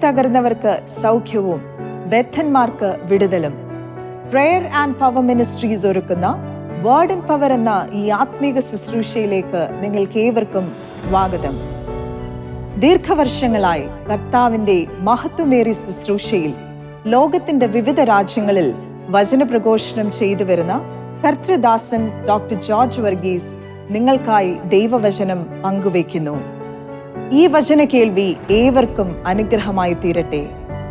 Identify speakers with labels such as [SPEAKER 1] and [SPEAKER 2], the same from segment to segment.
[SPEAKER 1] തകർന്നവർക്ക് സൗഖ്യവും ബദ്ധന്മാർക്ക് വിടുതലും. Prayer and power ministries ഒരുക്കുന്ന വേർഡ് ആൻഡ് പവർ എന്ന ഈ ആത്മീക ശുശ്രൂഷയിലേക്ക് നിങ്ങൾക്ക് ഏവർക്കും സ്വാഗതം. ദീർഘവർഷങ്ങളായി കർത്താവിന്റെ മഹത്വമേറിയ ശുശ്രൂഷയിൽ ലോകത്തിന്റെ വിവിധ രാജ്യങ്ങളിൽ വചനപ്രഘോഷണം ചെയ്തു വരുന്ന കർത്തൃദാസൻ ഡോക്ടർ ജോർജ് വർഗീസ് നിങ്ങൾക്കായി ദൈവവചനം പങ്കുവയ്ക്കുന്നു. ഈ വചന കേൾവി ഏവർക്കും അനുഗ്രഹമായി തീരട്ടെ.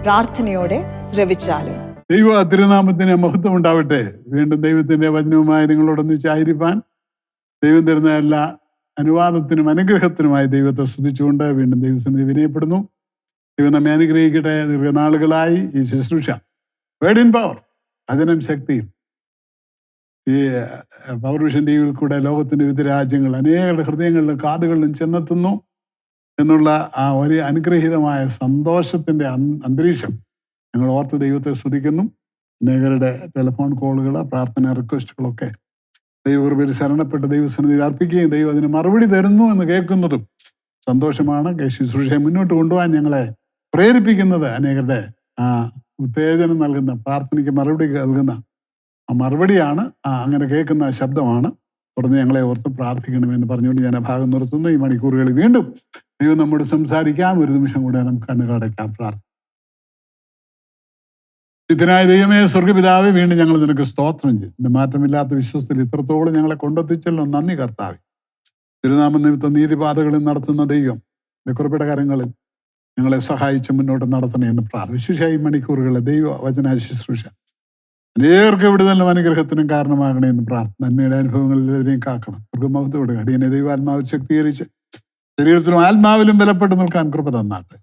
[SPEAKER 1] പ്രാർത്ഥനയോടെ ശ്രവിച്ചാലും.
[SPEAKER 2] ദൈവ തിരുനാമത്തിന് മഹത്വം ഉണ്ടാവട്ടെ. വീണ്ടും ദൈവത്തിന്റെ വചനവുമായി നിങ്ങളോടൊന്നിച്ചായിരിക്കാൻ ദൈവം തരുന്ന എല്ലാ അനുവാദത്തിനും അനുഗ്രഹത്തിനുമായി ദൈവത്തെ സ്തുതിച്ചുകൊണ്ട് വീണ്ടും ദൈവസന്നിധി വിനയപ്പെടുന്നു. ദൈവം നമ്മെ അനുഗ്രഹിക്കട്ടെ. ദീർഘനാളുകളായി ഈ ശുശ്രൂഷ വേർഡ് ഇൻ പവർ, വചനം ശക്തിയിൽ, ഈ പവർ വിഷൻ ടി വിയിൽ കൂടെ ലോകത്തിന്റെ വിവിധ രാജ്യങ്ങൾ അനേകരുടെ ഹൃദയങ്ങളിലും കാതുകളിലും ചെന്നെത്തുന്നു എന്നുള്ള ആ ഒരു അനുഗ്രഹീതമായ സന്തോഷത്തിന്റെ അന്തരീക്ഷം ഞങ്ങൾ ഓർത്ത് ദൈവത്തെ സ്തുതിക്കുന്നു. അനേകരുടെ ടെലിഫോൺ കോളുകൾ, പ്രാർത്ഥന റിക്വസ്റ്റുകളൊക്കെ ദൈവകൃപയിൽ ശരണപ്പെട്ട് ദൈവസന്നിധിയിൽ അർപ്പിക്കുകയും ദൈവം അതിന് മറുപടി തരുന്നു എന്ന് കേൾക്കുന്നതും സന്തോഷമാണ്. ശുശ്രൂഷയെ മുന്നോട്ട് കൊണ്ടുപോകാൻ ഞങ്ങളെ പ്രേരിപ്പിക്കുന്നത് അനേകരുടെ ഉത്തേജനം നൽകുന്ന, പ്രാർത്ഥനയ്ക്ക് മറുപടി നൽകുന്ന മറുപടിയാണ്, അങ്ങനെ കേൾക്കുന്ന ശബ്ദമാണ്. തുടർന്ന് ഞങ്ങളെ ഓർത്ത് പ്രാർത്ഥിക്കണമെന്ന് പറഞ്ഞുകൊണ്ട് ഞാൻ ആ ഭാഗം നിർത്തുന്നു. ഈ മണിക്കൂറുകളിൽ വീണ്ടും ദൈവം നമ്മോട് സംസാരിക്കാം. ഒരു നിമിഷം കൂടെ നമുക്ക് കണ്ണുകടയ്ക്കാം, പ്രാർത്ഥന. ഇതിനായ ദൈവമേ, സ്വർഗപിതാവേ, വീണ്ടും ഞങ്ങൾ നിനക്ക് സ്തോത്രം ചെയ്യും. നിന്റെ മാറ്റമില്ലാത്ത വിശ്വസത്തിൽ ഇത്രത്തോളം ഞങ്ങളെ കൊണ്ടെത്തിച്ചല്ലോ, നന്ദി കർത്താവേ. തിരുനാമ നിമിത്തം നീതിപാതകളിൽ നടത്തുന്ന ദൈവം കുറപ്പിട കരങ്ങളിൽ ഞങ്ങളെ സഹായിച്ച് മുന്നോട്ട് നടത്തണേ എന്ന് പ്രാർത്ഥന. വിശേഷമായി മണിക്കൂറുകളെ ദൈവ വചന ശുശ്രൂഷ അനേർക്ക് വിടുതലും അനുഗ്രഹത്തിനും കാരണമാകണേ എന്ന് പ്രാർത്ഥന. നന്മയുടെ അനുഭവങ്ങളിൽ എല്ലാവരെയും കാക്കണം. സ്വർഗമഹത്വത്തോടെ അടിയനെ ദൈവാത്മാവിൽ ശക്തീകരിച്ച് ശരീരത്തിലും ആത്മാവിലും ബലപ്പെട്ട് നിൽക്കാൻ കൃപ തന്നാട്ടെ.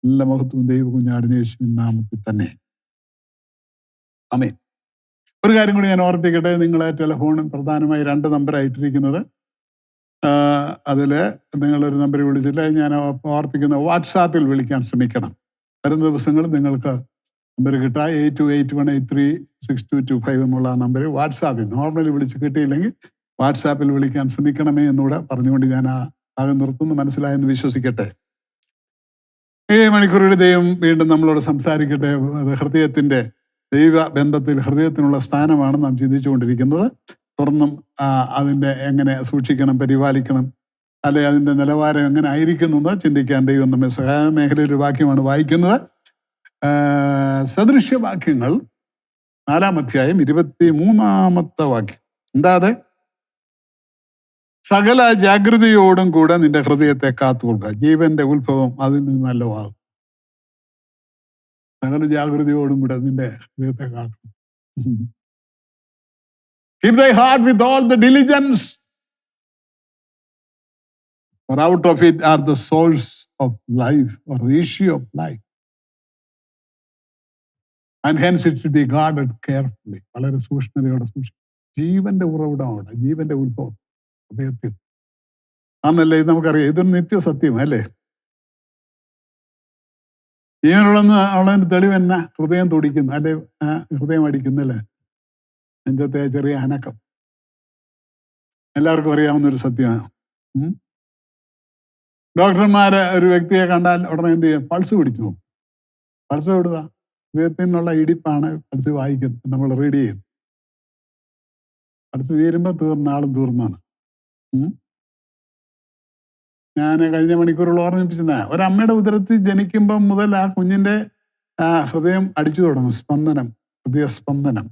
[SPEAKER 2] എല്ലാ മഹത്വവും ദൈവ കുഞ്ഞാടിന് യേശുവിൻ നാമത്തിൽ തന്നെ, ആമേൻ. ഒരു കാര്യം കൂടി ഞാൻ ഓർപ്പിക്കട്ടെ. നിങ്ങളെ ടെലിഫോണും പ്രധാനമായി 2 നമ്പറായിട്ടിരിക്കുന്നത്. അതിൽ നിങ്ങളൊരു നമ്പർ വിളിച്ചില്ല. ഞാൻ ഓർപ്പിക്കുന്ന വാട്സാപ്പിൽ വിളിക്കാൻ ശ്രമിക്കണം. വരുന്ന ദിവസങ്ങളിൽ നിങ്ങൾക്ക് നമ്പർ കിട്ടുക. 8281836225 എന്നുള്ള ആ നമ്പർ വാട്സാപ്പിൽ നോർമലി വിളിച്ച് കിട്ടിയില്ലെങ്കിൽ വാട്സാപ്പിൽ വിളിക്കാൻ ശ്രമിക്കണമേ എന്നൂടെ പറഞ്ഞുകൊണ്ട് ഞാൻ ആ ഭാഗം നിർത്തുന്നു. മനസ്സിലായെന്ന് വിശ്വസിക്കട്ടെ. ഈ മണിക്കൂറുകളിൽ ദൈവം വീണ്ടും നമ്മളോട് സംസാരിക്കട്ടെ. അത് ഹൃദയത്തിന്റെ ദൈവ ബന്ധത്തിൽ ഹൃദയത്തിനുള്ള സ്ഥാനമാണ് നാം ചിന്തിച്ചുകൊണ്ടിരിക്കുന്നത്. തുറന്നും അതിൻ്റെ എങ്ങനെ സൂക്ഷിക്കണം, പരിപാലിക്കണം, അല്ലെ അതിൻ്റെ നിലവാരം എങ്ങനെ ആയിരിക്കുന്നു എന്ന് ചിന്തിക്കാൻ ദൈവം നമ്മെ സഹായ മേഖലയിൽ ഒരു വാക്യമാണ് വായിക്കുന്നത്. സദൃശ്യവാക്യങ്ങൾ 4-ാം അധ്യായം 23-ാമത്തെ വാക്യം. എന്താ അത്? സകല ജാഗ്രതയോടും കൂടെ നിന്റെ ഹൃദയത്തെ കാത്തുകൊള്ളുക, ജീവന്റെ ഉത്ഭവം അതിൽ നിന്നല്ലോ ആകും. സകല ജാഗ്രതയോടും കൂടെ നിന്റെ ഹൃദയത്തെ കാക്കണം. Keep thy heart with all the diligence, for out of it are the source of life, or the issue of life. And hence it should be guarded carefully. വളരെ സൂക്ഷ്മതയോടെ സൂക്ഷിക്കും. ജീവന്റെ ഉറവിടമാണ്, ജീവന്റെ ഉത്ഭവം ഹൃദയത്തിൽ ആണല്ലേ. ഇത് നമുക്കറിയാം. ഇതൊരു നിത്യസത്യം അല്ലേ. ജീവനുള്ളതിന് തെളിവ് എന്നാ? ഹൃദയം തുടിക്കുന്നു, അല്ലെ ഹൃദയം അടിക്കുന്നല്ലേ, നെഞ്ചത്തെ ചെറിയ അനക്കം. എല്ലാവർക്കും അറിയാവുന്നൊരു സത്യമാണ്. ഡോക്ടർമാര് ഒരു വ്യക്തിയെ കണ്ടാൽ ഉടനെ എന്ത് ചെയ്യും? പൾസ് പിടിച്ചു നോക്കും. പൾസ് എവിടുക? ഹൃദയത്തിനുള്ള ഇടിപ്പാണ് പൾസ് വായിക്കുന്നത്, നമ്മൾ റീഡ് ചെയ്യും. പൾസ് തീരുമ്പോൾ ആളും തീർന്നാണ്. ഞാൻ കഴിഞ്ഞ മണിക്കൂറുകൾ ഓർമ്മിപ്പിച്ചതാ. ഒരമ്മയുടെ ഉദരത്തിൽ ജനിക്കുമ്പം മുതൽ ആ കുഞ്ഞിന്റെ ഹൃദയം അടിച്ചു തുടങ്ങും. സ്പന്ദനം, ഹൃദയസ്പന്ദനം.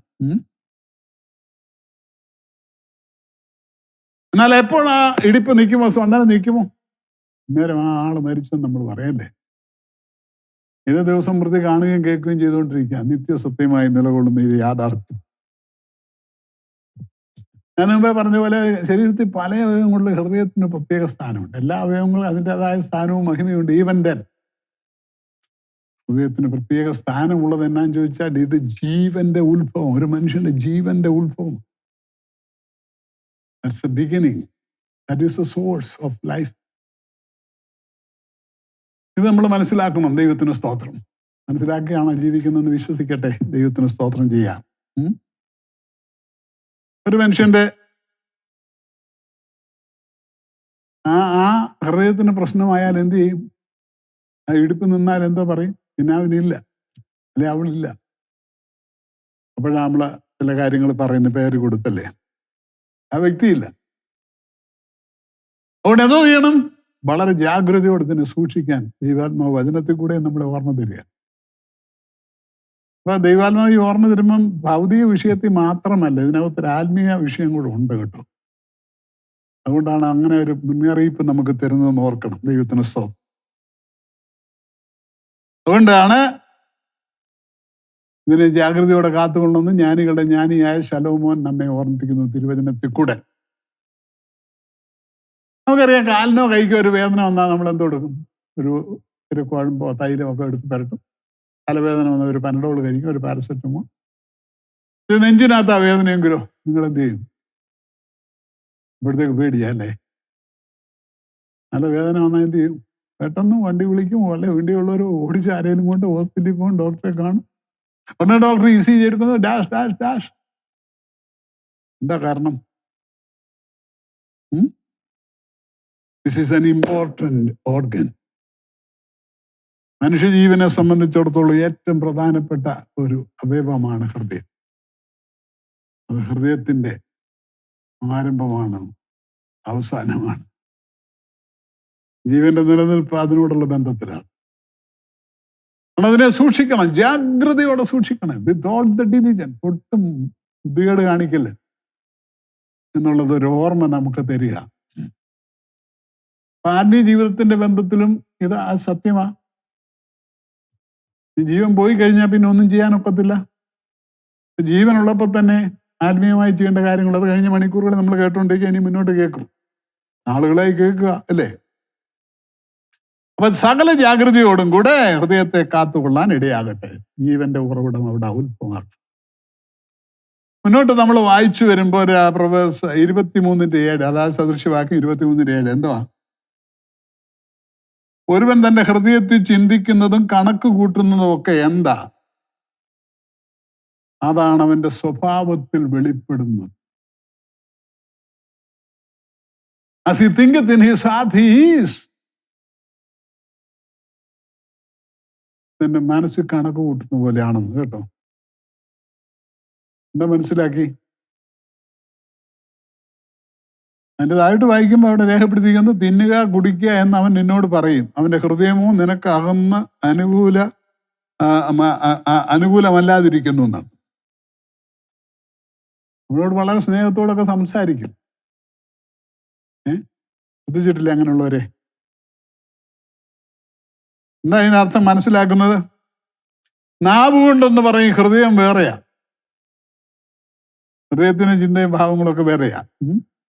[SPEAKER 2] എന്നാൽ എപ്പോൾ ആ ഇടിപ്പ് നിൽക്കുമോ, സ്പന്ദനം നിൽക്കുമോ, അന്നേരം ആ ആള് മരിച്ചെന്ന് നമ്മൾ പറയല്ലേ. ഇത് ദിവസം പ്രതി കാണുകയും കേൾക്കുകയും ചെയ്തുകൊണ്ടിരിക്കുക. നിത്യസത്യമായി നിലകൊള്ളുന്ന ഈ യാഥാർത്ഥ്യം. ഞാൻ മുമ്പേ പറഞ്ഞ പോലെ ശരീരത്തിൽ പല അവയവങ്ങളിലും ഹൃദയത്തിന് പ്രത്യേക സ്ഥാനമുണ്ട്. എല്ലാ അവയവങ്ങളും അതിൻ്റെതായ സ്ഥാനവും മഹിമയുണ്ട്. ഈവൻ ദെൻ ഹൃദയത്തിന് പ്രത്യേക സ്ഥാനമുള്ളത് എന്നാന്ന് ചോദിച്ചാൽ ഇത് ജീവന്റെ ഉത്ഭവം, ഒരു മനുഷ്യന്റെ ജീവന്റെ ഉത്ഭവം. That's the beginning. That is the source of life. ഇത് നമ്മൾ മനസ്സിലാക്കണം. ദൈവത്തിന് സ്തോത്രം. മനസ്സിലാക്കിയാണ് ജീവിക്കുന്നതെന്ന് വിശ്വസിക്കട്ടെ. ദൈവത്തിന് സ്തോത്രം ചെയ്യാം. ഒരു മനുഷ്യന്റെ ആ ഹൃദയത്തിന് പ്രശ്നമായാൽ എന്ത് ചെയ്യും? ആ ഇടുപ്പ് നിന്നാൽ എന്താ പറയും? പിന്നെ അവനില്ല, അല്ലെ അവളില്ല. അപ്പോഴാണ് നമ്മള് ചില കാര്യങ്ങൾ പറയുന്ന പേര് കൊടുത്തല്ലേ, ആ വ്യക്തിയില്ല. അതുകൊണ്ട് എന്തോ ചെയ്യണം? വളരെ ജാഗ്രതയോടെ തന്നെ സൂക്ഷിക്കാൻ ദൈവാത്മാവ് വചനത്തിൽ കൂടെ നമ്മളെ ഓർമ്മ തരിക. അപ്പൊ ദൈവാത്മാവ് ഈ ഓർമ്മ തരുമ്പം ഭൗതിക വിഷയത്തിൽ മാത്രമല്ല, ഇതിനകത്തൊരു ആത്മീയ വിഷയം കൂടെ ഉണ്ട് കേട്ടോ. അതുകൊണ്ടാണ് അങ്ങനെ ഒരു മുന്നറിയിപ്പ് നമുക്ക് തരുന്നതെന്ന് ഓർക്കണം. ദൈവത്തിന് സ്തോത്രം. അതുകൊണ്ടാണ് ഇതിനെ ജാഗ്രതയോടെ കാത്തുകൊണ്ടെന്ന് ജ്ഞാനികളുടെ ജ്ഞാനിയായ ശലോമോൻ നമ്മെ ഓർമ്മിപ്പിക്കുന്നു തിരുവചനത്തിൽ കൂടെ. നമുക്കറിയാം, കാലിനോ കൈക്കോ ഒരു വേദന വന്നാൽ നമ്മൾ എന്ത് കൊടുക്കും? ഒരു കുഴമ്പോ തൈലമൊക്കെ എടുത്ത് പരട്ടും. തലവേദന വന്നാൽ ഒരു പനഡോൾ കഴിക്കും, ഒരു പാരസെറ്റമോൾ. ഇത് നെഞ്ചിനകത്ത് ആ വേദനയെങ്കിലോ നിങ്ങൾ എന്ത് ചെയ്യും? ഇവിടത്തേക്ക് പേടിയല്ലേ? നല്ല വേദന വന്നാൽ എന്ത് ചെയ്യും? പെട്ടെന്ന് വണ്ടി വിളിക്കും, അല്ലെ വണ്ടിയുള്ളവർ ഓടിച്ച് ആരെങ്കിലും കൊണ്ട് ഹോസ്പിറ്റലിൽ പോകും, ഡോക്ടറെ കാണും. ഒന്ന് ഡോക്ടർ ECG എടുക്കുന്നത് ഡാഷ് ഡാഷ് ഡാഷ്. എന്താ കാരണം? This is an important organ. മനുഷ്യജീവനെ സംബന്ധിച്ചിടത്തോളം ഏറ്റവും പ്രധാനപ്പെട്ട ഒരു അവയവമാണ് ഹൃദയം. അത് ഹൃദയത്തിന്റെ ആരംഭമാണ്, അവസാനമാണ്. ജീവന്റെ നിലനിൽപ്പ് അതിനോടുള്ള ബന്ധത്തിലാണ്. അതിനെ സൂക്ഷിക്കണം, ജാഗ്രതയോടെ സൂക്ഷിക്കണം. വിത്ത് ഓൾ ദ ഡിലിജൻസ്, ഒട്ടും ബുദ്ധികേട് കാണിക്കില്ല എന്നുള്ളത് ഒരു ഓർമ്മ നമുക്ക് തരിക. ആത്മീയ ജീവിതത്തിന്റെ ബന്ധത്തിലും ഇത് സത്യമാ. ജീവൻ പോയി കഴിഞ്ഞാൽ പിന്നെ ഒന്നും ചെയ്യാനൊക്കത്തില്ല. ജീവനുള്ളപ്പോൾ തന്നെ ആത്മീയമായി ചെയ്യേണ്ട കാര്യങ്ങൾ അത് കഴിഞ്ഞ മണിക്കൂറുകൾ നമ്മൾ കേട്ടോണ്ടിരിക്കുക, ഇനി മുന്നോട്ട് കേൾക്കും, ആളുകളായി കേൾക്കുക, അല്ലേ? അപ്പൊ സകല ജാഗ്രതയോടും കൂടെ ഹൃദയത്തെ കാത്തുകൊള്ളാൻ ഇടയാകട്ടെ. ജീവന്റെ ഉറവിടം അവിടെ ഉത്ഭവമാണ്. മുന്നോട്ട് നമ്മൾ വായിച്ചു വരുമ്പോൾ പ്രൊവേഴ്സ് 23:7, അതായത് സദൃശ്യവാക്യം 23:7 എന്തുവാ? ഒരുവൻ തന്റെ ഹൃദയത്തിൽ ചിന്തിക്കുന്നതും കണക്ക് കൂട്ടുന്നതും ഒക്കെ എന്താ? അതാണ് അവന്റെ സ്വഭാവത്തിൽ വെളിപ്പെടുന്നത്. As he thinketh in his heart, he is. എന്റെ മനസ്സിൽ കണക്ക് കൂട്ടുന്ന പോലെയാണെന്ന് കേട്ടോ. എന്താ മനസ്സിലാക്കി? അതിൻ്റെതായിട്ട് വായിക്കുമ്പോൾ അവിടെ രേഖപ്പെടുത്തിയിരിക്കുന്നത് തിന്നുക കുടിക്കുക എന്ന് അവൻ നിന്നോട് പറയും, അവന്റെ ഹൃദയമോ നിനക്ക് അകന്ന് അനുകൂലമല്ലാതിരിക്കുന്നു എന്നാണ്. നമ്മളോട് വളരെ സ്നേഹത്തോടൊക്കെ സംസാരിക്കും. ശ്രദ്ധിച്ചിട്ടില്ലേ അങ്ങനെയുള്ളവരെ? എന്താ ഇതിനർത്ഥം മനസ്സിലാക്കുന്നത്? നാവ് കൊണ്ടെന്ന് പറയും ഹൃദയം വേറെയാ, ഹൃദയത്തിന് ചിന്തയും ഭാവങ്ങളൊക്കെ വേറെയാ.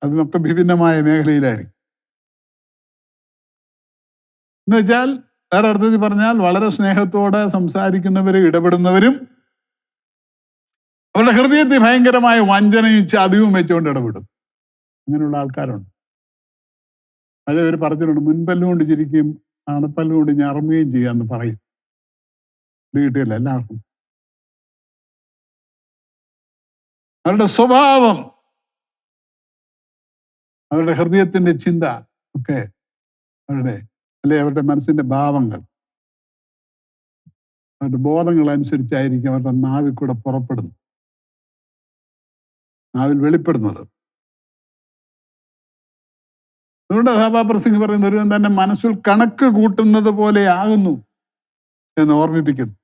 [SPEAKER 2] അതിനൊക്കെ വിഭിന്നമായ മേഖലയിലായിരിക്കും. എന്ന് വെച്ചാൽ വേറെ അർത്ഥത്തിൽ പറഞ്ഞാൽ വളരെ സ്നേഹത്തോടെ സംസാരിക്കുന്നവരും ഇടപെടുന്നവരും അവരുടെ ഹൃദയത്തിൽ ഭയങ്കരമായ വഞ്ചനയും ചതിവും വെച്ചുകൊണ്ട് ഇടപെടും. അങ്ങനെയുള്ള ആൾക്കാരുണ്ട്. പഴയ ഒരു പറച്ചിലുണ്ട്, മുൻപല്ലുകൊണ്ട് ചിരിക്കുകയും അണപ്പല്ലുകൊണ്ട് ഞറമുകയും ചെയ്യാന്ന് പറയും. ഇത് കിട്ടിയല്ല എല്ലാവർക്കും. അവരുടെ സ്വഭാവം, അവരുടെ ഹൃദയത്തിന്റെ ചിന്ത ഒക്കെ അവരുടെ മനസ്സിന്റെ ഭാവങ്ങൾ, അവരുടെ ബോധങ്ങൾ അനുസരിച്ചായിരിക്കും അവരുടെ നാവിൽ കൂടെ പുറപ്പെടുന്നത്, നാവിൽ വെളിപ്പെടുന്നത്. അതുകൊണ്ട് സഭാപ്രസംഗി പറയുന്ന ഒരുവൻ തന്നെ മനസ്സിൽ കണക്ക് കൂട്ടുന്നത് പോലെ ആകുന്നു എന്ന് ഓർമ്മിപ്പിക്കുന്നു.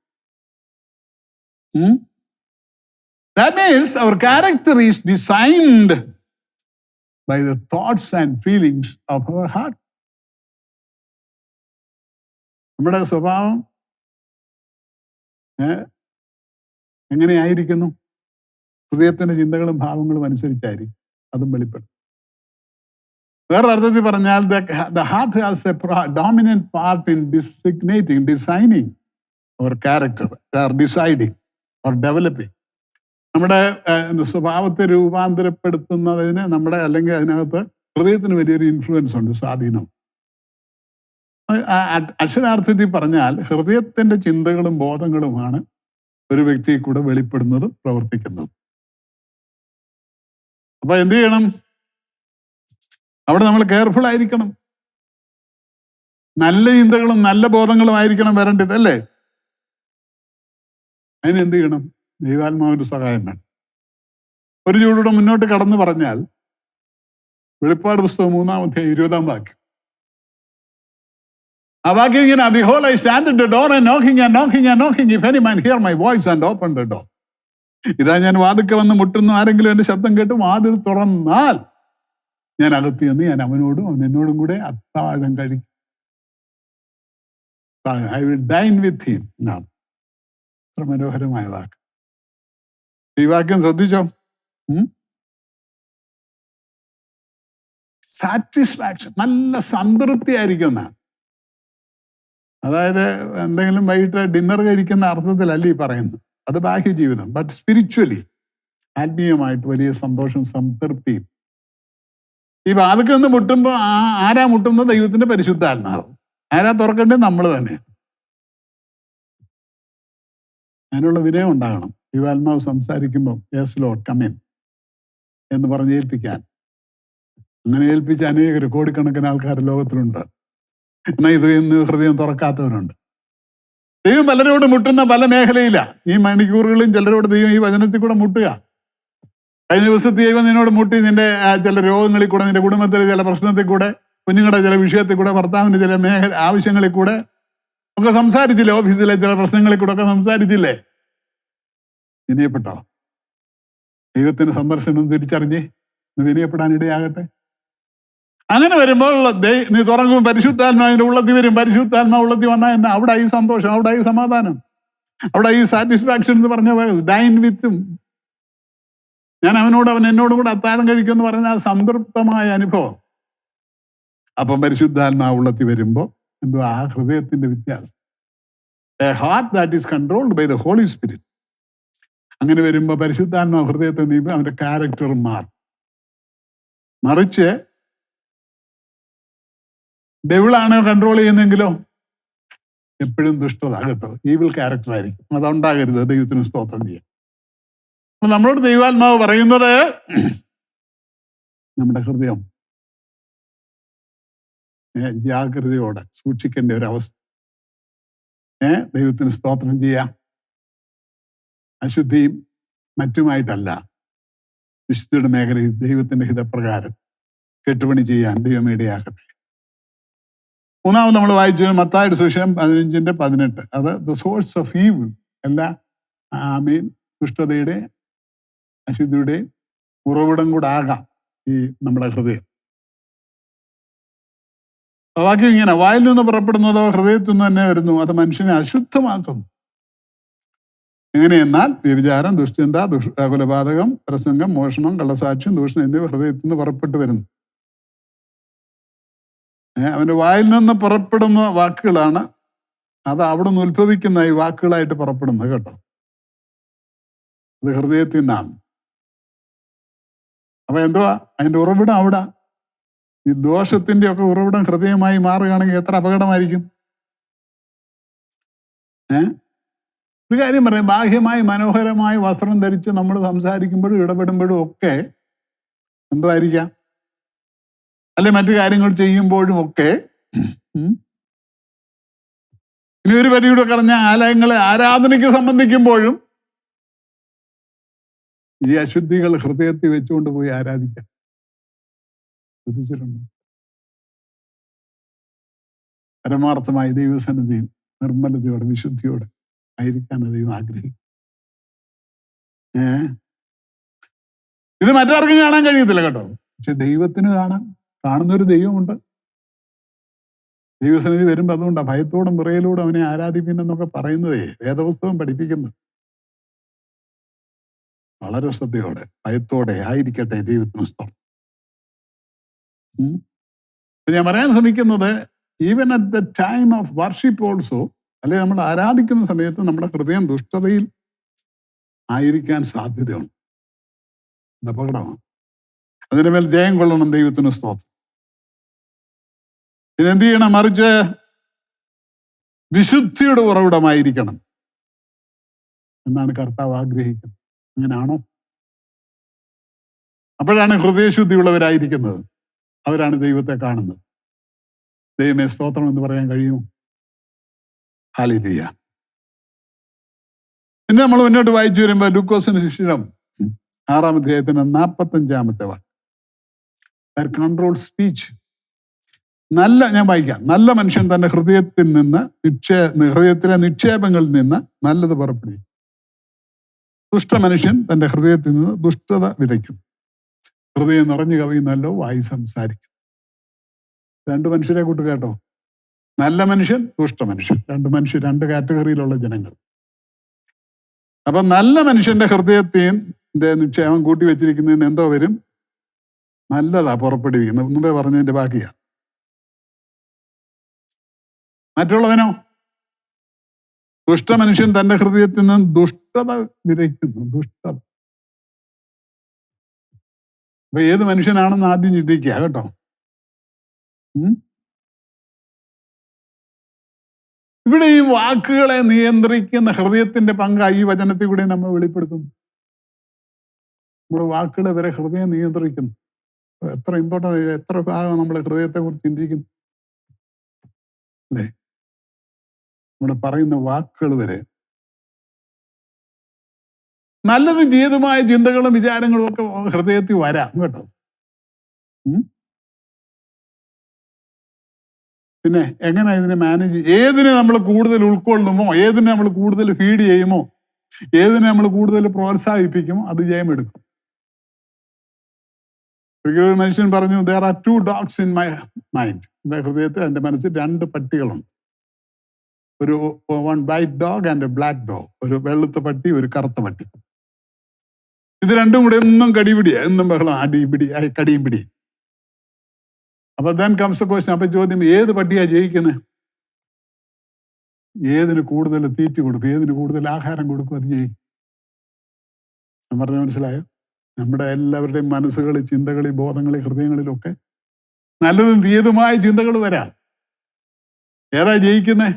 [SPEAKER 2] That means our character is designed by the thoughts and feelings of our heart. നമ്മുടെ സ്വഭാവം എങ്ങനെയായിരിക്കുന്നു? ഹൃദയത്തിന്റെ ചിന്തകളും ഭാവങ്ങളും അനുസരിച്ചായിരിക്കും അതും വെളിപ്പെടും. വേറെ അർത്ഥത്തിൽ പറഞ്ഞാൽ the heart has a dominant part in designing our character, or deciding or developing. നമ്മുടെ സ്വഭാവത്തെ രൂപാന്തരപ്പെടുത്തുന്നതിന് നമ്മുടെ അല്ലെങ്കിൽ അതിനകത്ത് ഹൃദയത്തിന് വലിയൊരു ഇൻഫ്ലുവൻസ് ഉണ്ട്, സ്വാധീനം. അക്ഷരാർത്ഥത്തിൽ പറഞ്ഞാൽ ഹൃദയത്തിന്റെ ചിന്തകളും ബോധങ്ങളുമാണ് ഒരു വ്യക്തിയെ കൂടെ വെളിപ്പെടുന്നതും പ്രവർത്തിക്കുന്നതും. അപ്പൊ എന്ത് ചെയ്യണം? അവിടെ നമ്മൾ കെയർഫുൾ ആയിരിക്കണം. നല്ല ചിന്തകളും നല്ല ബോധങ്ങളും ആയിരിക്കണം വരേണ്ടത്, അല്ലേ? അതിനെന്ത് ചെയ്യണം? ദൈവാത്മാവിന്റെ സഹായം വേണം. ഒരു ചൂടൂടെ മുന്നോട്ട് കടന്നു പറഞ്ഞാൽ വെളിപ്പാട് പുസ്തകം 3-ാം അധ്യായം 20-ാം വാക്യം. ആ വാക്യം ഇങ്ങനെ, Behold, I stand at the door and knocking and knocking and knocking. If any man hear my voice and open the door. ഇതാ ഞാൻ വാതിൽക്കൽ വന്ന് മുട്ടുന്നു, ആരെങ്കിലും എൻ്റെ ശബ്ദം കേട്ട് വാതിൽ തുറന്നാൽ ഞാൻ അകത്ത് ചെന്ന് ഞാൻ അവനോടും അവൻ എന്നോടും കൂടെ അത്താഴം കഴിക്കും. I will dine with him. എന്നാണ് അത്ര മനോഹരമായ വാക്ക്. ഈ വാക്യം ശ്രദ്ധിച്ചോ? സാറ്റിസ്ഫാക്ഷൻ, നല്ല സംതൃപ്തി ആയിരിക്കും എന്നാണ്. അതായത് എന്തെങ്കിലും വൈകിട്ട് ഡിന്നർ കഴിക്കുന്ന അർത്ഥത്തിലല്ല ഈ പറയുന്നത്. അത് ബാഹ്യ ജീവിതം. ബട്ട് സ്പിരിച്വലി, ആത്മീയമായിട്ട് വലിയ സന്തോഷം, സംതൃപ്തിയും. ഈ വാതിൽക്കൽ നിന്ന് മുട്ടുമ്പോൾ ആരാ മുട്ടുന്നത്? ദൈവത്തിന്റെ പരിശുദ്ധാത്മാവ്. ആരാ തുറക്കേണ്ടത്? നമ്മൾ തന്നെ. അതിനുള്ള വിനയം ഉണ്ടാകണം. ദൈവാത്മാവ് സംസാരിക്കുമ്പോൾ യെസ് ലോർഡ് കം ഇൻ എന്ന് പറഞ്ഞ് ഏൽപ്പിക്കാൻ. അങ്ങനെ ഏൽപ്പിച്ച അനേകർ, കോടിക്കണക്കിന് ആൾക്കാർ ലോകത്തിലുണ്ട്. എന്നാൽ ഇത് ഇന്ന് ഹൃദയം തുറക്കാത്തവരുണ്ട്. ദൈവം പലരോട് മുട്ടുന്ന പല മേഖലയില്ല. ഈ മണിക്കൂറുകളും ചിലരോട് ദൈവം ഈ വചനത്തിൽ കൂടെ മുട്ടുക. കഴിഞ്ഞ ദിവസത്തെ ദൈവം നിന്നോട് മുട്ടി നിന്റെ ചില രോഗങ്ങളിൽ കൂടെ, നിന്റെ കുടുംബത്തിലെ ചില പ്രശ്നത്തിൽ കൂടെ, കുഞ്ഞുങ്ങളുടെ ചില വിഷയത്തിൽ കൂടെ, ഭർത്താവിന്റെ ചില ആവശ്യങ്ങളിൽ കൂടെ ഒക്കെ സംസാരിച്ചില്ലേ? ഓഫീസിലെ ചില പ്രശ്നങ്ങളിൽ കൂടെ ഒക്കെ സംസാരിച്ചില്ലേ? വിനയപ്പെട്ടോ? ദൈവത്തിന്റെ സന്ദർശനം തിരിച്ചറിഞ്ഞ് വിനയപ്പെടാൻ ഇടയാകട്ടെ. അങ്ങനെ വരുമ്പോൾ നീ തുറങ്ങും, പരിശുദ്ധാത്മാവിന്റെ ഉള്ളത്തി വരും. പരിശുദ്ധാത്മാവ് ഉള്ളത്തി വന്നാൽ എന്നാ? അവിടെ ഈ സന്തോഷം, അവിടെ ഈ സമാധാനം, അവിടെ ഈ സാറ്റിസ്ഫാക്ഷൻ എന്ന് പറഞ്ഞ ഡൈൻ വിത്തും, ഞാൻ അവനോട് അവൻ എന്നോടും കൂടെ അത്താഴം കഴിക്കുമെന്ന് പറഞ്ഞാൽ സംതൃപ്തമായ അനുഭവം. അപ്പം പരിശുദ്ധാത്മാവ് ഉള്ളത്തി വരുമ്പോൾ എന്തോ ആ ഹൃദയത്തിന്റെ വ്യത്യാസം. A heart that is controlled by the Holy Spirit. അങ്ങനെ വരുമ്പോൾ പരിശുദ്ധാത്മാവ് ഹൃദയത്തെ നീക്കുമ്പോൾ അവന്റെ ക്യാരക്ടർ മാറും. മറിച്ച് ഡെവിളാണ് കൺട്രോൾ ചെയ്യുന്നെങ്കിലോ എപ്പോഴും ദുഷ്ടത, കേട്ടോ, ഈവിൾ ക്യാരക്ടർ ആയിരിക്കും. അതുണ്ടാകരുത്. ദൈവത്തിന് സ്തോത്രം ചെയ്യാം. അപ്പൊ നമ്മളോട് ദൈവാത്മാവ് പറയുന്നത് നമ്മുടെ ഹൃദയം ജാഗ്രതയോടെ സൂക്ഷിക്കേണ്ട ഒരവസ്ഥ. ദൈവത്തിന് സ്തോത്രം ചെയ്യാം. അശുദ്ധിയും മറ്റുമായിട്ടല്ല, വിശുദ്ധിയുടെ മേഖലയിൽ ദൈവത്തിന്റെ ഹിതപ്രകാരം കെട്ടുപണി ചെയ്യാൻ ദൈവം ഇടയാക്കട്ടെ. മൂന്നാമത് നമ്മൾ വായിച്ചു മത്തായിയുടെ സുവിശേഷം 15:18. അത് ദ സോഴ്സ് ഓഫ് ഈവിൾ, എല്ലാ ദുഷ്ടതയുടെ അശുദ്ധിയുടെ ഉറവിടം കൂടെ ആകാം ഈ നമ്മുടെ ഹൃദയം. വാക്യം ഇങ്ങനെ, വായിൽ നിന്ന് പുറപ്പെടുന്നതോ ഹൃദയത്തിൽ നിന്ന് തന്നെ വരുന്നു, അത് മനുഷ്യനെ അശുദ്ധമാക്കുന്നു. എങ്ങനെയെന്നാൽ വ്യഭിചാരം, ദുശ്ചിന്ത, കൊലപാതകം, പ്രസംഗം, മോഷണം, കള്ളസാക്ഷ്യം, ദൂഷണം എന്നിവ ഹൃദയത്തിൽ നിന്ന് പുറപ്പെട്ടു വരുന്നു. അവന്റെ വായിൽ നിന്ന് പുറപ്പെടുന്ന വാക്കുകളാണ്, അത് അവിടെ നിന്ന് ഉത്ഭവിക്കുന്ന ഈ വാക്കുകളായിട്ട് പുറപ്പെടുന്നത്, കേട്ടോ. അത് ഹൃദയത്തിൽ നിന്നാണ്. അപ്പൊ എന്തുവാ അതിന്റെ ഉറവിടം? അവിടെ ഈ ദോഷത്തിന്റെ ഒക്കെ ഉറവിടം ഹൃദയമായി മാറുകയാണെങ്കിൽ എത്ര അപകടമായിരിക്കും. ഒരു കാര്യം പറയാം, ബാഹ്യമായി മനോഹരമായി വസ്ത്രം ധരിച്ച് നമ്മൾ സംസാരിക്കുമ്പോഴും ഇടപെടുമ്പോഴും ഒക്കെ എന്തുമായിരിക്കാം, അല്ലെ മറ്റു കാര്യങ്ങൾ ചെയ്യുമ്പോഴും ഒക്കെ. ഇനി ഒരു പരിയുടെ പറഞ്ഞ ആലയങ്ങളെ ആരാധനയ്ക്ക് സംബന്ധിക്കുമ്പോഴും ഈ അശുദ്ധികൾ ഹൃദയത്തിൽ വെച്ചുകൊണ്ട് പോയി ആരാധിക്കാം. ശ്രദ്ധിച്ചിട്ടുണ്ടോ? പരമാർത്ഥമായി ദൈവസന്നിധിയിൽ നിർമ്മലതയോടെ വിശുദ്ധിയോടെ ആയിരിക്കാൻ ദൈവം ആഗ്രഹിക്കും. ഇത് മറ്റാർക്കും കാണാൻ കഴിയത്തില്ല, കേട്ടോ. പക്ഷെ ദൈവത്തിന് കാണുന്നൊരു ദൈവമുണ്ട്. ദൈവസന്നിധി വരുമ്പോൾ അതുകൊണ്ടാണ് ഭയത്തോടും വിറയലോടും അവനെ ആരാധിപ്പിന്നെന്നൊക്കെ പറയുന്നതേ വേദപുസ്തകം പഠിപ്പിക്കുന്നത്. വളരെ ശ്രദ്ധയോടെ ഭയത്തോടെ ആയിരിക്കട്ടെ ദൈവത്തിന് സ്തോത്രം. ഞാൻ പറയാൻ ശ്രമിക്കുന്നത്, even at the time of worship also, അല്ലെ നമ്മൾ ആരാധിക്കുന്ന സമയത്ത് നമ്മുടെ ഹൃദയം ദുഷ്ടതയിൽ ആയിരിക്കാൻ സാധ്യതയുണ്ട്. ഇത് അപകടമാണ്. അതിന്റെ മേൽ ജയം കൊള്ളണം ദൈവത്തിന് സ്തോത്രം. ഇതിനെന്ത് ചെയ്യണം? മറിച്ച് വിശുദ്ധിയുടെ ഉറവിടമായിരിക്കണം എന്നാണ് കർത്താവ് ആഗ്രഹിക്കുന്നത്. അങ്ങനാണോ? അപ്പോഴാണ് ഹൃദയശുദ്ധിയുള്ളവരായിരിക്കുന്നത്. അവരാണ് ദൈവത്തെ കാണുന്നത്. ദൈവമേ സ്തോത്രം എന്ന് പറയാൻ കഴിയുമോ? ഹല്ലേലൂയ. ഇനി നമ്മൾ മുന്നോട്ട് വായിച്ചു വരുമ്പോൾ ലൂക്കോസിന് ശിഷ്യരം 6-ാം അധ്യായത്തിന് 45-ാമത്തെ വാക്യം, കൺട്രോൾ സ്പീച്ച്. ഞാൻ വായിക്കാം. നല്ല മനുഷ്യൻ തന്റെ ഹൃദയത്തിൽ നിന്ന് ഹൃദയത്തിലെ നിക്ഷേപങ്ങളിൽ നിന്ന് നല്ലത് പുറപ്പെടുവിക്കും. ദുഷ്ട മനുഷ്യൻ തന്റെ ഹൃദയത്തിൽ നിന്ന് ദുഷ്ടത വിതയ്ക്കുന്നു. ഹൃദയം നിറഞ്ഞു കവിയുന്നല്ലോ വായി സംസാരിക്കുന്നു. 2 മനുഷ്യരെ കൂട്ട് കേട്ടോ. നല്ല മനുഷ്യൻ, ദുഷ്ട മനുഷ്യൻ. 2 മനുഷ്യർ, 2 കാറ്റഗറിയിലുള്ള ജനങ്ങൾ. അപ്പൊ നല്ല മനുഷ്യന്റെ ഹൃദയത്തിന്റെ നിക്ഷേപം കൂട്ടി വെച്ചിരിക്കുന്നതിന് എന്തോ വരും? നല്ലതാ പുറപ്പെടുവിക്കുന്നത്. മുമ്പേ പറഞ്ഞതിന്റെ ബാക്കിയാ. മറ്റുള്ളവനോ? ദുഷ്ട മനുഷ്യൻ തന്റെ ഹൃദയത്തിൽ നിന്ന് ദുഷ്ടത വിതയ്ക്കുന്നു. ദുഷ്ടത. അപ്പൊ ഏത് മനുഷ്യനാണെന്ന് ആദ്യം ചിന്തിക്കുക കേട്ടോ. ഇവിടെ ഈ വാക്കുകളെ നിയന്ത്രിക്കുന്ന ഹൃദയത്തിന്റെ പങ്ക് ഈ വചനത്തിൽ കൂടെ നമ്മൾ വെളിപ്പെടുത്തുന്നു. നമ്മുടെ വാക്കുകളെ വരെ ഹൃദയം നിയന്ത്രിക്കുന്നു. എത്ര ഇമ്പോർട്ടൻ്റ്, എത്ര ഭാഗം നമ്മളെ ഹൃദയത്തെ കുറിച്ച് ചിന്തിക്കുന്നു അല്ലേ? നമ്മുടെ പറയുന്ന വാക്കുകൾ വരെ. നല്ലതും ചെയ്തുമായ ചിന്തകളും വിചാരങ്ങളും ഒക്കെ ഹൃദയത്തിൽ വരാം കേട്ടോ. പിന്നെ എങ്ങനെ ഇതിനെ മാനേജ് ചെയ്യും? ഏതിനെ നമ്മൾ കൂടുതൽ ഉൾക്കൊള്ളുമോ, ഏതിനെ നമ്മൾ കൂടുതൽ ഫീഡ് ചെയ്യുമോ, ഏതിനെ നമ്മൾ കൂടുതൽ പ്രോത്സാഹിപ്പിക്കുമോ അത് ജയമെടുക്കും. ഒരു മനുഷ്യൻ പറഞ്ഞു, there are 2 dogs in my mind. എൻ്റെ ഹൃദയത്തിൽ, എൻ്റെ മനസ്സിൽ 2 പട്ടികളുണ്ട്. ഒരു one white dog and a black dog. ഒരു വെളുത്ത പട്ടി, ഒരു കറുത്ത പട്ടി. ഇത് രണ്ടും കൂടെ എന്നും കടിപിടിയാ, എന്നും ബഹളം, അടിപിടി, കടിയും പിടി. അപ്പൊ then comes the question. അപ്പൊ ചോദ്യം, ഏത് പട്ടിയാ ജയിക്കുന്നത്? ഏതിന് കൂടുതൽ തീറ്റ കൊടുക്കും, ഏതിന് കൂടുതൽ ആഹാരം കൊടുക്കും, അത് ജയിക്കും. ഞാൻ പറഞ്ഞ മനസ്സിലായോ? നമ്മുടെ എല്ലാവരുടെയും മനസ്സുകളിൽ, ചിന്തകളിൽ, ബോധങ്ങളിൽ, ഹൃദയങ്ങളിലൊക്കെ നല്ലതും തീയതുമായ ചിന്തകൾ വരാം. ഏതാ ജയിക്കുന്നത്?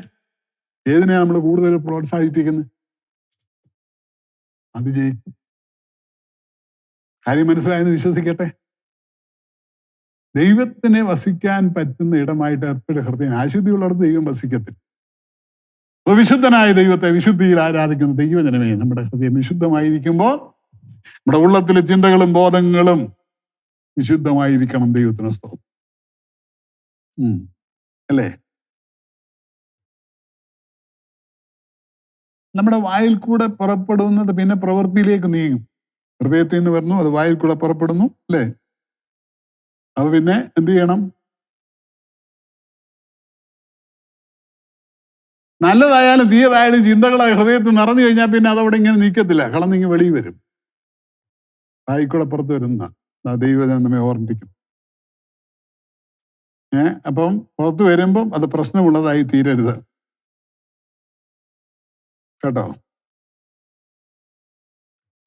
[SPEAKER 2] ഏതിനെ നമ്മൾ കൂടുതൽ പ്രോത്സാഹിപ്പിക്കുന്നത് അത് ജയിക്കും. കാര്യം മനസ്സിലായെന്ന് വിശ്വസിക്കട്ടെ. ദൈവത്തിനെ വസിക്കാൻ പറ്റുന്ന ഇടമായിട്ട് എപ്പോഴും ഹൃദയം അശുദ്ധിയുള്ളിടത്ത് ദൈവം വസിക്കത്തില്ല. വിശുദ്ധനായ ദൈവത്തെ വിശുദ്ധിയിൽ ആരാധിക്കുന്ന ദൈവജനമേ, നമ്മുടെ ഹൃദയം വിശുദ്ധമായിരിക്കുമ്പോൾ നമ്മുടെ ഉള്ളത്തിലെ ചിന്തകളും ബോധങ്ങളും വിശുദ്ധമായിരിക്കണം. ദൈവത്തിന് സ്തോത്രം അല്ലേ? നമ്മുടെ വായിൽ കൂടെ പുറപ്പെടുന്നത് പിന്നെ പ്രവൃത്തിയിലേക്ക് നീങ്ങും. ഹൃദയത്തിൽ നിന്ന് വരുന്നു, അത് വായിൽ കൂടെ പുറപ്പെടുന്നു അല്ലേ? അത് പിന്നെ എന്ത് ചെയ്യണം? നല്ലതായാലും തീയതായാലും ചിന്തകളായി ഹൃദയത്തിൽ നിറഞ്ഞു കഴിഞ്ഞാൽ പിന്നെ അതവിടെ ഇങ്ങനെ നീക്കത്തില്ല, കളന്നിങ്ങ് വെളിയിൽ വരും. വായിക്കൂടെ പുറത്ത് വരുന്ന ദൈവജനം നമ്മെ ഓർമ്മിപ്പിക്കുന്നു. അപ്പം പുറത്ത് വരുമ്പം അത് പ്രശ്നമുള്ളതായി തീരരുത് കേട്ടോ.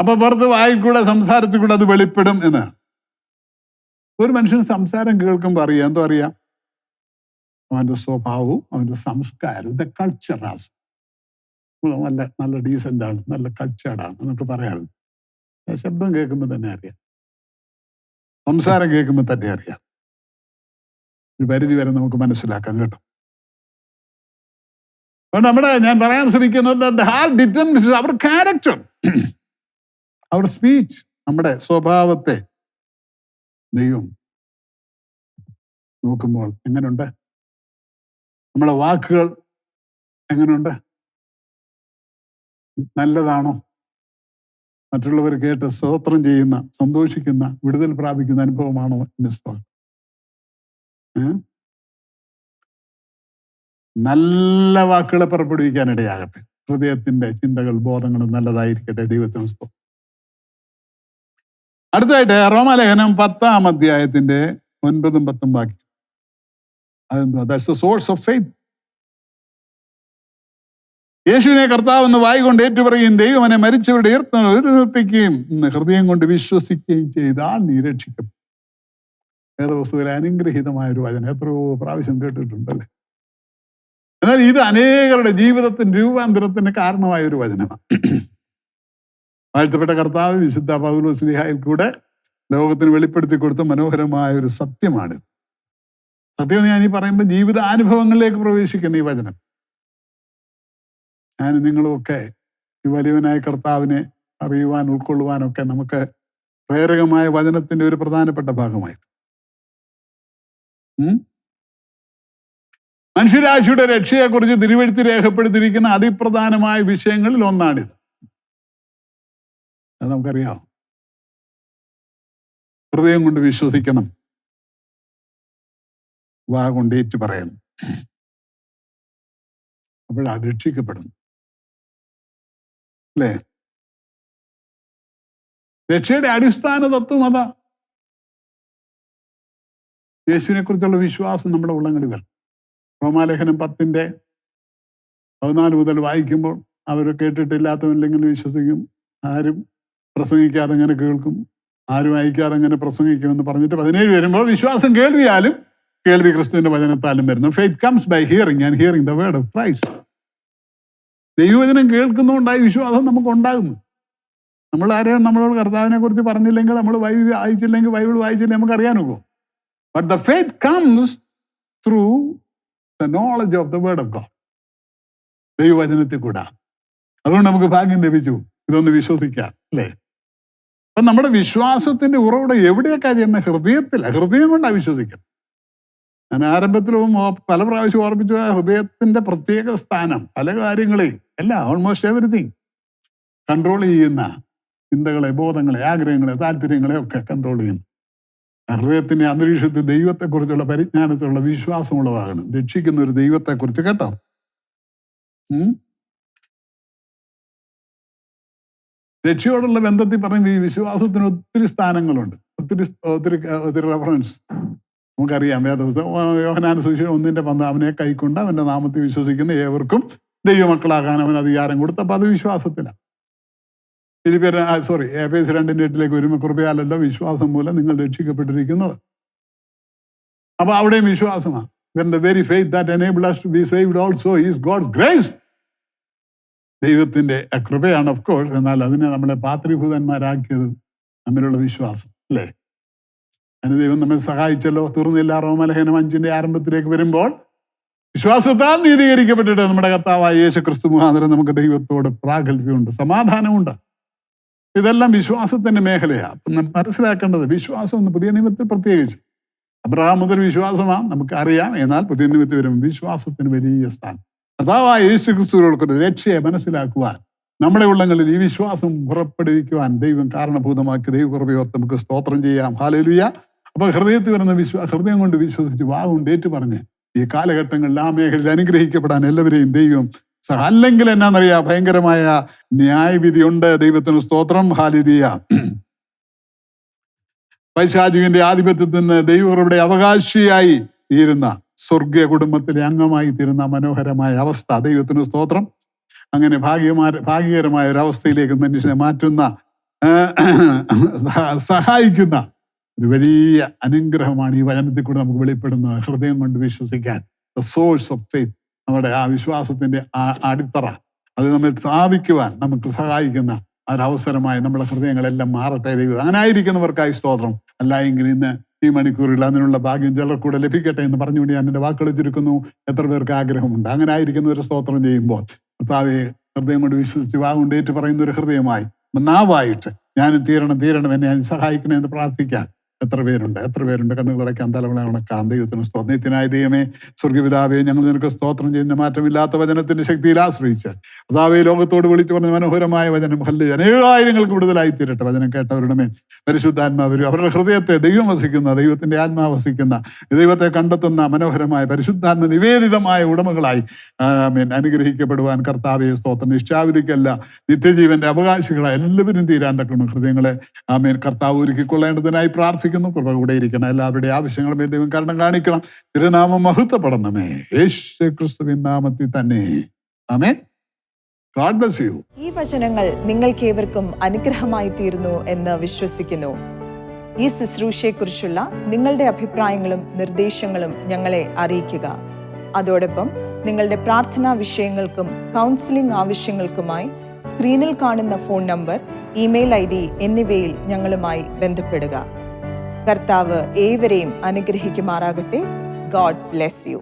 [SPEAKER 2] അപ്പൊ പുറത്ത് വായിക്കൂടെ, സംസാരത്തിൽ കൂടെ അത് വെളിപ്പെടും എന്ന്. ഒരു മനുഷ്യന് സംസാരം കേൾക്കുമ്പോൾ അറിയാം, എന്തോ അറിയാം? അവന്റെ സ്വഭാവവും അവന്റെ സംസ്കാരവും, ദ കൾച്ചറാസ്. നല്ല നല്ല ഡീസൻ്റ് ആണ്, നല്ല കൾച്ചേർഡാണ് എന്നൊക്കെ പറയാറുണ്ട്. ശബ്ദം കേൾക്കുമ്പോൾ തന്നെ അറിയാം, സംസാരം കേൾക്കുമ്പോൾ തന്നെ അറിയാം. ഒരു പരിധി വരെ നമുക്ക് മനസ്സിലാക്കാം കേട്ടോ. അപ്പൊ ഞാൻ പറയാൻ ശ്രമിക്കുന്നത്, the heart determines our character, our speech. നമ്മുടെ സ്വഭാവത്തെ ദൈവം നോക്കുമ്പോൾ എങ്ങനെയുണ്ട്? നമ്മളെ വാക്കുകൾ എങ്ങനെയുണ്ട്? നല്ലതാണോ? മറ്റുള്ളവർ കേട്ട് സ്തോത്രം ചെയ്യുന്ന, സന്തോഷിക്കുന്ന, വിടുതൽ പ്രാപിക്കുന്ന അനുഭവമാണോ എന്റെ സ്തോത്രം? നല്ല വാക്കുകളെ പുറപ്പെടുവിക്കാനിടയാകട്ടെ. ഹൃദയത്തിന്റെ ചിന്തകൾ, ബോധങ്ങൾ നല്ലതായിരിക്കട്ടെ. ദൈവത്തിന് സ്തോത്രം. അടുത്തായിട്ട് റോമാലേഖനം 10-ാം അധ്യായത്തിന്റെ 9-ഉം 10-ഉം വാക്യം. അതെന്താ? That's the source of faith. യേശുവിനെ കർത്താവെന്ന് വായി കൊണ്ട് ഏറ്റുപറയുകയും ദൈവം അവനെ മരിച്ചവരുടെ ഉയർപ്പിക്കുകയും ഹൃദയം കൊണ്ട് വിശ്വസിക്കുകയും ചെയ്താൽ നീ രക്ഷിക്കപ്പെടും. വേദപുസ്തകത്തിലെ അനുഗ്രഹീതമായ ഒരു വചനം എത്രയോ പ്രാവശ്യം കേട്ടിട്ടുണ്ടല്ലേ? എന്നാൽ ഇത് അനേകരുടെ ജീവിതത്തിന് രൂപാന്തരത്തിന് കാരണമായ ഒരു വചനമാണ്. വാഴ്ത്തപ്പെട്ട കർത്താവ് വിശുദ്ധ പൗലോസ് ശ്ലീഹായിൽ കൂടെ ലോകത്തിന് വെളിപ്പെടുത്തി കൊടുത്ത മനോഹരമായ ഒരു സത്യമാണ്. സത്യം ഞാൻ ഈ പറയുമ്പോൾ ജീവിതാനുഭവങ്ങളിലേക്ക് പ്രവേശിക്കുന്ന ഈ വചനം. ഞാൻ നിങ്ങളുമൊക്കെ ഈ ഈ വലിയവനായ കർത്താവിനെ അറിയുവാൻ, ഉൾക്കൊള്ളുവാനൊക്കെ നമുക്ക് പ്രേരകമായ വചനത്തിന്റെ ഒരു പ്രധാനപ്പെട്ട ഭാഗമായി. മനുഷ്യരാശിയുടെ രക്ഷയെക്കുറിച്ച് തിരുവെഴുത്ത് രേഖപ്പെടുത്തിയിരിക്കുന്ന അതിപ്രധാനമായ വിഷയങ്ങളിൽ ഒന്നാണിത്. അത് നമുക്കറിയാം. ഹൃദയം കൊണ്ട് വിശ്വസിക്കണം, വാ കൊണ്ട് ഏറ്റു പറയണം, അപ്പോഴാണ് രക്ഷിക്കപ്പെടുന്നു. അല്ലേ? രക്ഷയുടെ അടിസ്ഥാന തത്വം അതാ. യേശുവിനെ കുറിച്ചുള്ള വിശ്വാസം നമ്മുടെ ഉള്ളങ്ങളിൽ വരണം. റോമാലേഖനം 10:14 മുതൽ വായിക്കുമ്പോൾ, അവർ കേട്ടിട്ടില്ലാത്തവനിലെങ്ങനെ വിശ്വസിക്കും, ആരും പ്രസംഗിക്കാതെ എങ്ങനെ കേൾക്കും, ആരും അയക്കാതെ എങ്ങനെ പ്രസംഗിക്കുമെന്ന് പറഞ്ഞിട്ട് 17 വരുമ്പോൾ, വിശ്വാസം കേൾവിയാലും കേൾവി ക്രിസ്തുവിന്റെ വചനത്താലും വരുന്നു. Faith comes by hearing and hearing the word of Christ. ദൈവവചനം കേൾക്കുന്നതുകൊണ്ടായി വിശ്വാസം നമുക്ക് ഉണ്ടാകുന്നു. നമ്മൾ ആരെയും നമ്മളോട് കർത്താവിനെ കുറിച്ച് പറഞ്ഞില്ലെങ്കിൽ, നമ്മൾ ബൈബിൾ വായിച്ചില്ലെങ്കിൽ നമുക്ക് അറിയാനൊക്കെ. But the faith comes through the knowledge of the word of God. ദൈവവചനത്തിൽ കൂടാ. അതുകൊണ്ട് നമുക്ക് ഭാഗ്യം ലഭിച്ചു ഇതൊന്ന് വിശ്വസിക്കാം, അല്ലേ? അപ്പൊ നമ്മുടെ വിശ്വാസത്തിന്റെ ഉറവിടം എവിടെയൊക്കെ ചെയ്യുന്ന ഹൃദയത്തിലാണ്. ഹൃദയം കൊണ്ടാണ് വിശ്വസിക്കണം. ഞാൻ ആരംഭത്തിലും പല പ്രാവശ്യം ഓർപ്പിച്ചു, ഹൃദയത്തിന്റെ പ്രത്യേക സ്ഥാനം പല കാര്യങ്ങളെയും എല്ലാം, ഓൾമോസ്റ്റ് എവരിതിങ് കൺട്രോൾ ചെയ്യുന്ന ചിന്തകളെ, ബോധങ്ങളെ, ആഗ്രഹങ്ങളെ, താല്പര്യങ്ങളെ ഒക്കെ കൺട്രോൾ ചെയ്യുന്നു. ഹൃദയത്തിന്റെ അന്തരീക്ഷത്തിൽ ദൈവത്തെക്കുറിച്ചുള്ള പരിജ്ഞാനത്തിലുള്ള വിശ്വാസം ഉളവാകണം. രക്ഷിക്കുന്ന ഒരു ദൈവത്തെക്കുറിച്ച്, കേട്ടോ. രക്ഷയോടുള്ള ബന്ധത്തിൽ പറയുമ്പോൾ ഈ വിശ്വാസത്തിന് ഒത്തിരി സ്ഥാനങ്ങളുണ്ട്, ഒത്തിരി റെഫറൻസ് നമുക്കറിയാം. വേദപുസ്തകം യോഹന്നാന്റെ സുവിശേഷം 1:10, അവനെ കൈക്കൊണ്ട് അവന്റെ നാമത്തിൽ വിശ്വസിക്കുന്ന ഏവർക്കും ദൈവമക്കളാകാൻ അവൻ അധികാരം കൊടുത്തു. അപ്പൊ അത് വിശ്വാസത്തിലാണ്. എഫേസ്യർ 2:8 വരുമ്പോൾ, കൃപയാലല്ലോ വിശ്വാസം മൂലം നിങ്ങൾ രക്ഷിക്കപ്പെട്ടിരിക്കുന്നത്. അപ്പൊ അവിടെയും വിശ്വാസമാണ്. When the very faith that enabled us to be saved also is God's grace. ദൈവത്തിന്റെ കൃപയാണ് ഓഫ് കോഴ്സ്. എന്നാൽ അതിനെ നമ്മളെ പാത്രീഭൂതന്മാരാക്കിയത് നമ്മിലുള്ള വിശ്വാസം, അല്ലേ? അതിന് ദൈവം നമ്മെ സഹായിച്ചല്ലോ. തീർന്നില്ല. റോമാലേഖനം 5 ആരംഭത്തിലേക്ക് വരുമ്പോൾ, വിശ്വാസത്താൽ നീതീകരിക്കപ്പെട്ടിട്ട് നമ്മുടെ കർത്താവായ യേശു ക്രിസ്തു മുഖാന്തരം നമുക്ക് ദൈവത്തോട് പ്രാഗൽഭ്യമുണ്ട്, സമാധാനമുണ്ട്. ഇതെല്ലാം വിശ്വാസത്തിന്റെ മേഖലയാണ്. മനസ്സിലാക്കേണ്ടത് വിശ്വാസം ഒന്ന് പുതിയ നിയമത്തിൽ പ്രത്യേകിച്ച് അബ്രഹാം മുതൽ വിശ്വാസമാണ്, നമുക്ക് അറിയാം. എന്നാൽ പുതിയ നിയമത്തിൽ വരുമ്പോൾ വിശ്വാസത്തിന് വലിയ സ്ഥാനം. കർത്താവായ യേശു ക്രിസ്തുവിനോട് രക്ഷയെ മനസ്സിലാക്കുവാൻ, നമ്മുടെ ഉള്ളങ്ങളിൽ ഈ വിശ്വാസം പുറപ്പെടുവിക്കുവാൻ ദൈവം കാരണഭൂതമാക്കി ദൈവകൃപയോർത്ത് നമുക്ക് സ്തോത്രം ചെയ്യാം. ഹല്ലേലൂയ. അപ്പൊ ഹൃദയത്തിൽ വരുന്ന ഹൃദയം കൊണ്ട് വിശ്വസിച്ച് വാ കൊണ്ട് ഏറ്റു പറഞ്ഞ് ഈ കാലഘട്ടങ്ങളിൽ ആ മേഖലയിൽ അനുഗ്രഹിക്കപ്പെടാൻ എല്ലാവരെയും ദൈവം അല്ലെങ്കിൽ എന്നാന്നറിയാം, ഭയങ്കരമായ ന്യായവിധി ഉണ്ട്. ദൈവത്തിന് സ്തോത്രം. ഹല്ലേലൂയ. പൈശാചികന്റെ ആധിപത്യത്തിന് ദൈവകൃപയുടെ അവകാശിയായി തീരുന്ന, സ്വർഗീയ കുടുംബത്തിലെ അംഗമായി തീരുന്ന മനോഹരമായ അവസ്ഥ. ദൈവത്തിന് സ്തോത്രം. അങ്ങനെ ഭാഗ്യകരമായ ഒരവസ്ഥയിലേക്ക് മനുഷ്യനെ മാറ്റുന്ന, സഹായിക്കുന്ന ഒരു വലിയ അനുഗ്രഹമാണ് ഈ വചനത്തിൽ കൂടെ നമുക്ക് വെളിപ്പെടുന്നത്. ഹൃദയം കൊണ്ട് വിശ്വസിക്കാൻ, ദ സോഴ്സ് ഓഫ് ഫെയ്ത്ത്, നമ്മുടെ ആ വിശ്വാസത്തിന്റെ അടിത്തറ, അത് നമ്മെ സ്ഥാപിക്കുവാൻ നമുക്ക് സഹായിക്കുന്ന ഒരവസരമായി നമ്മുടെ ഹൃദയങ്ങളെല്ലാം മാറട്ടെ. ദൈവം അങ്ങനെ ആയിരിക്കുന്നവർക്കായി സ്തോത്രം. അല്ല എങ്കിൽ ഇന്ന് ഈ മണിക്കൂറിൽ അതിനുള്ള ഭാഗ്യം ചിലർക്കൂടെ ലഭിക്കട്ടെ എന്ന് പറഞ്ഞുകൊണ്ട് ഞാൻ എൻ്റെ വാക്കുകൾ ചുരുക്കുന്നു. എത്ര പേർക്ക് ആഗ്രഹമുണ്ട്? അങ്ങനെ ആയിരിക്കുന്ന ഒരു സ്തോത്രം ചെയ്യുമ്പോൾ കർത്താവേ, ഹൃദയം കൊണ്ട് വിശ്വസിച്ച് വാ കൊണ്ട് ഏറ്റു പറയുന്ന ഒരു ഹൃദയമായി, നാവായിട്ട് ഞാനും തീരണം എന്നെ ഞാൻ സഹായിക്കണേ എന്ന് പ്രാർത്ഥിക്കാൻ എത്ര പേരുണ്ട്? കണ്ണുകളടയ്ക്കാൻ, തലമുറ ഉണക്കാം. ദൈവത്തിന് സ്തോത്രം. നിത്യനായ ദൈവമേ, സ്വർഗ്ഗപിതാവേ, ഞങ്ങൾ നിനക്ക് സ്തോത്രം ചെയ്യുന്ന മാറ്റമില്ലാത്ത വചനത്തിന്റെ ശക്തിയിൽ ആശ്രയിച്ച് കർത്താവേ, ലോകത്തോട് വിളിച്ചു പറഞ്ഞ മനോഹരമായ വചനം അനേകായിരങ്ങൾക്ക് വിടുതലായി തീരട്ടെ. വചനം കേട്ടവരുടെ മേൽ പരിശുദ്ധാത്മാവരും അവരുടെ ഹൃദയത്തെ ദൈവം വസിക്കുന്ന, ദൈവത്തിന്റെ ആത്മാവ് വസിക്കുന്ന, ദൈവത്തെ കണ്ടെത്തുന്ന മനോഹരമായ പരിശുദ്ധാത്മ നിവേദിതമായ ഉടമകളായി അനുഗ്രഹിക്കപ്പെടുവാൻ കർത്താവേ സ്തോത്രം. നിശ്ചാവിധിക്കല്ല, നിത്യജീവന്റെ അവകാശികളായി എല്ലാവരും തീരാൻ തക്കണം ഹൃദയങ്ങളെ കർത്താവ് ഒരുക്കിക്കൊള്ളേണ്ടതിനായി പ്രാർത്ഥിക്കുന്നു. കൃപ കൂടെ ഇരിക്കണം. എല്ലാവരുടെ ആവശ്യങ്ങളും ദൈവം കാരണം കാണിക്കണം. തിരുനാമം മഹത്വപ്പെടണമേ. യേശു ക്രിസ്തുവിൻ നാമത്തിൽ തന്നെ. ആമേൻ. God bless you.
[SPEAKER 1] ഈ വചനങ്ങൾ നിങ്ങൾക്കേവർക്കും അനുഗ്രഹമായി തീർന്നു എന്ന് വിശ്വസിക്കുന്നു. ഈ ശുശ്രൂഷയെക്കുറിച്ചുള്ള നിങ്ങളുടെ അഭിപ്രായങ്ങളും നിർദ്ദേശങ്ങളും ഞങ്ങളെ അറിയിക്കുക. അതോടൊപ്പം നിങ്ങളുടെ പ്രാർത്ഥനാ വിഷയങ്ങൾക്കും കൗൺസിലിംഗ് ആവശ്യങ്ങൾക്കുമായി സ്ക്രീനിൽ കാണുന്ന ഫോൺ നമ്പർ, ഇമെയിൽ ID എന്നിവയിൽ ഞങ്ങളുമായി ബന്ധപ്പെടുക. കർത്താവ് ഏവരെയും അനുഗ്രഹിക്കുമാറാകട്ടെ. God bless U.